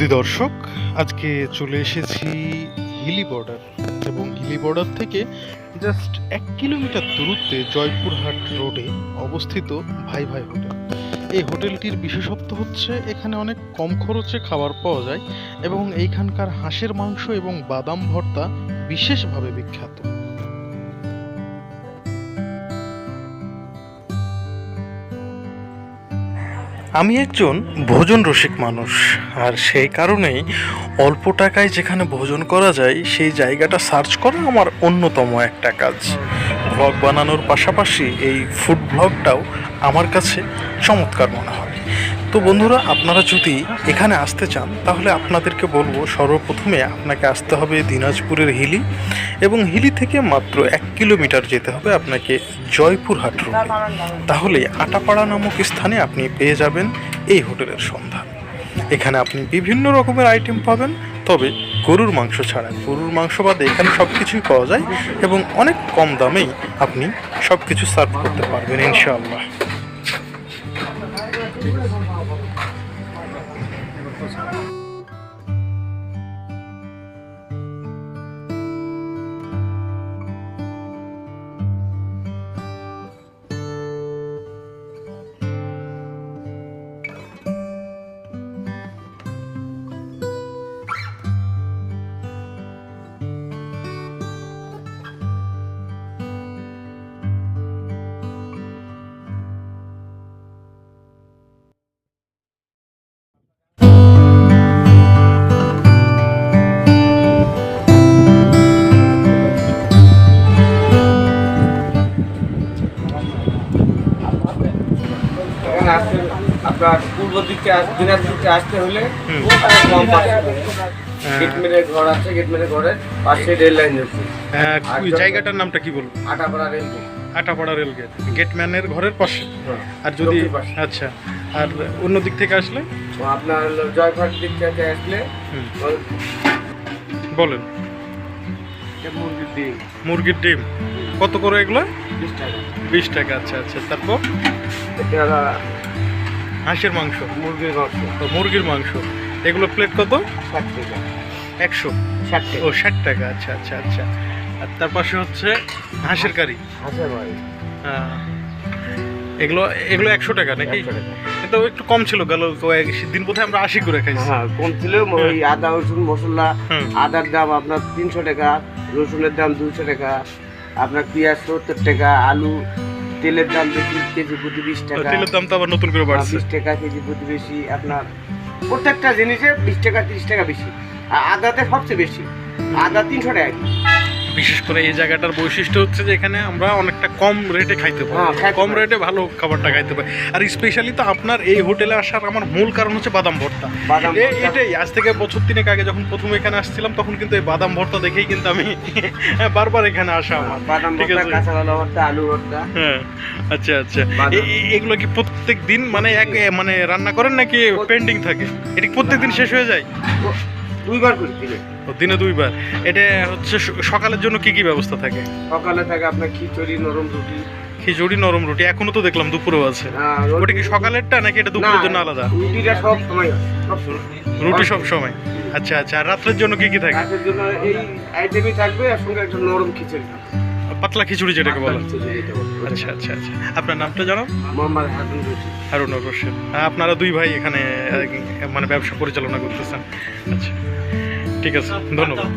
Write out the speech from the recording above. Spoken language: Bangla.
সুধী দর্শক, আজকে চলে এসেছি হিলি বর্ডার এবং হিলি বর্ডার থেকে জাস্ট 1 কিলোমিটার দূরত্বে জয়পুরহাট রোডে অবস্থিত ভাই ভাই হোটেল। এই হোটেলটির বিশেষত্ব হচ্ছে এখানে অনেক কম খরচে খাবার পাওয়া যায় এবং এইখানকার হাঁসের মাংস এবং বাদাম ভর্তা বিশেষভাবে বিখ্যাত। আমি একজন ভোজন রসিক মানুষ, আর সেই কারণেই অল্প টাকায় যেখানে ভোজন করা যায় সেই জায়গাটা সার্চ করা আমার অন্যতম একটা কাজ। ব্লগ বানানোর পাশাপাশি এই ফুড ব্লগটাও আমার কাছে চমৎকার মনে হয়। তো বন্ধুরা, আপনারা যদি এখানে আসতে চান তাহলে আপনাদেরকে বলবো সর্বপ্রথমে আপনাকে আসতে হবে দিনাজপুরের হিলি, এবং হিলি থেকে মাত্র 1 কিলোমিটার যেতে হবে আপনাকে জয়পুরহাট রোড। তাহলে আটাপাড়া নামক স্থানে আপনি পেয়ে যাবেন এই হোটেলের সন্ধান। এখানে আপনি বিভিন্ন রকমের আইটেম পাবেন, তবে গরুর মাংস ছাড়া। গরুর মাংস বাদে এখানে সব কিছুই পাওয়া যায় এবং অনেক কম দামেই আপনি সব কিছু সার্ভ করতে পারবেন ইনশাআল্লাহ। আপনার পূর্ব দিকে দিনাজপুরকে আসতে হলে গেটম্যানের ঘর আছে, গেটম্যানের ঘরের পাশে রেল লাইন আছে। জায়গাটার নামটা কি বলবো? আটাপাড়া রেলগেট। আটাপাড়া রেলগেট, গেটম্যানের ঘরের পাশে। আর যদি আচ্ছা, আর অন্য দিক থেকে আসলে আপনার জয়পুরহাট দিক থেকে আসলে বলেন। মুরগির ডিম। মুরগির ডিম কত করে এগুলো? 20 টাকা। 20 টাকা, আচ্ছা আচ্ছা। তারপর হাঁসের মাংস, মুরগির মাংস। মুরগির মাংস এগুলো প্লেট কত? 60 টাকা। 160 টাকা। ও 60 টাকা, আচ্ছা আচ্ছা আচ্ছা। আর তার পাশে হচ্ছে হাঁসের কারি। হাঁসের কারি এগুলো এগুলো 100 টাকা নাকি? এটা একটু কম ছিল, গেল দিন বোধহয় আমরা 80 করে খাইছি। হ্যাঁ, কম ছিল। ওই আদা রসুন মশলা, আদার দাম আপনার 300 টাকা, রসুনের দাম 200 টাকা, আপনার পেঁয়াজ 70 টাকা, আলু, তেলের দাম বেশি, কেজি প্রতি 20 টাকা। তেলের দাম তো আবার নতুন করে বাড়ছে, 20 টাকা কেজি প্রতি বেশি। আপনার প্রত্যেকটা জিনিসে 20 টাকা 30 টাকা বেশি। আর আদাতে সবচেয়ে বেশি, আদা 300 টাকা। বিশেষ করে এই জায়গাটার বৈশিষ্ট্য হচ্ছে যে এখানে আমরা অনেকটা কম রেটে খাইতে পারি, কম রেটে ভালো খাবারটা খাইতে পারি। আর স্পেশালি তো আপনার এই হোটেলে আসার আমার মূল কারণ হচ্ছে বাদাম ভর্তা। এটাই আজ থেকে বছর 3 আগে যখন প্রথম এখানে আসছিলাম তখন কিন্তু এই বাদাম ভর্তা দেখেই কিন্তু আমি বারবার এখানে আসা আমার। বাদাম ভর্তা, কাঁচা কলা ভর্তা, আলু ভর্তা। হ্যাঁ, আচ্ছা আচ্ছা। এগুলো কি প্রত্যেক দিন মানে রান্না করেন নাকি পেন্ডিং থাকে? এটা প্রত্যেক দিন শেষ হয়ে যায়? 2 বার করে দিনে 2 বার। এটা হচ্ছে সকালের জন্য কি কি ব্যবস্থা থাকে? সকালে থাকে আপনার খিচুড়ি, নরম রুটি। খিচুড়ি, নরম রুটি এখনো তো দেখলাম দুপুরেও আছে। ওটা কি সকালেরটা নাকি এটা দুপুরের জন্য আলাদা? রুটিটা সব সময়, রুটি সব সময়। আচ্ছা আচ্ছা। আর রাতের জন্য কি কি থাকে? রাতের জন্য এই আইটেমই থাকবে, আর সঙ্গে একটা নরম খিচুড়ি, পাতলা খিচুড়ি যেটাকে বলে। আচ্ছা আচ্ছা আচ্ছা। আপনার নামটা জানান? মোহাম্মদ হারুন রশিদ। আপনারা 2 ভাই এখানে মানে ব্যবসা পরিচালনা করতেছেন? আচ্ছা, ঠিক আছে, ধন্যবাদ।